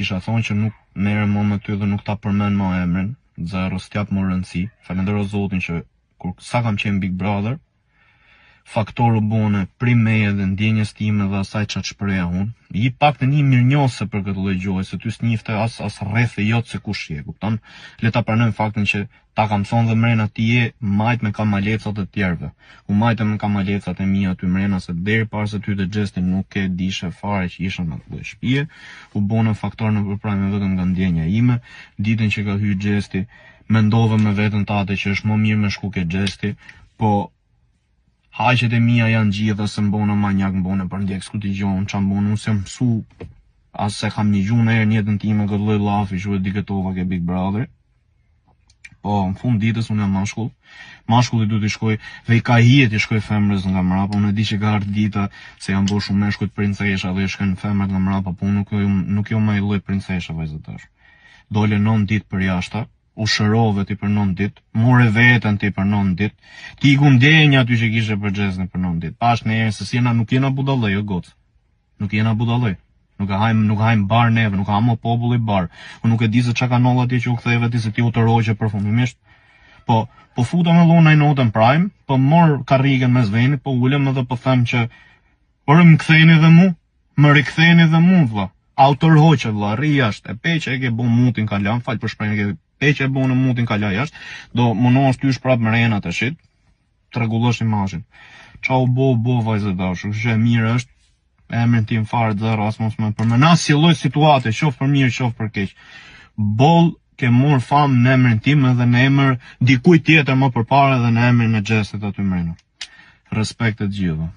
kisha thonë që nuk merrem më me ty dhe nuk ta përmend më emrin, zero s'jap më rëndësi. Falenderoj Zotin që kur sa kam qenë Big Brother, faktor u bone prim meje dhe ndjenjes time dhe asaj çat shpreha unë. I pak të një mirënjohëse për këtë lloj gjoje, se ty s'njifte as rreth e jot se kush je, kupton? Le ta pranojmë faktin që ta kam thonë dhe mrena ti je majt me kamalecat e tjerëve. U majtë me kamalecat e mia aty mrena se deri para se ty të Xhestin nuk e dishe fare që isha në këtë shtëpi. U bone faktor në përpramje vetëm nga ndjenja ime. Ditën që ka hyrë Xhesti, mendova me veten tate që është më mirë me shku ke Xhesti, po haqet e mia janë gjitha se mbona manjak, mbona për ndjek s'ku t'i gjohën, qa mbona unë se mësu, as se kam një gjuhë në erë njetën time këtë lloj lafi, që e diketova ke Big Brother. Po, në fund ditës unë jam mashkull. Mashkulli du t'i shkoj dhe i ka hije t'i shkoj femrës nga mrapa. Unë e di që ka ardhur dita se janë bërë shumë meshkujt princesha dhe i shkojnë femrat nga mrapa, po nuk jo më i lloj princesha vajzatash. Dole 9 ditë për jashta, u shërove ti për 9 ditë, more veten ti për 9 ditë, ti i gundjenja aty që kishe për Xhestin për 9 ditë. Pash në herë se si nuk jena budallë, jo gocë. Nuk jena budallë. Nuk hajm bar neve, nuk ha më populli bar. Unë nuk e di se çka kanë atje që u ktheve ti se ti u të roqe përfundimisht. Po futa me dhunaj notën prime, po mor karrigen mes venit, po ulem edhe po them që por më ktheni dhe mu, më riktheni dhe mu vlla. Autor hoqe vlla, rri jashtë, e peqe e ke bën mutin kalan, fal për shprehjen, peqe e bën në mutin kalan jashtë, do mundosh tysh prap mrena të shit, t'rregullosh imazhin. Çau bo vajzë dashur, që e mirë është emrin tim fare zero as mos më përmend as lloj situate, qof për mirë, qof për keq. Boll ke mor fam në emrin tim edhe në emër dikujt tjetër më përpara dhe në emrin e Xhestit aty mrena. Respekt të gjithëve.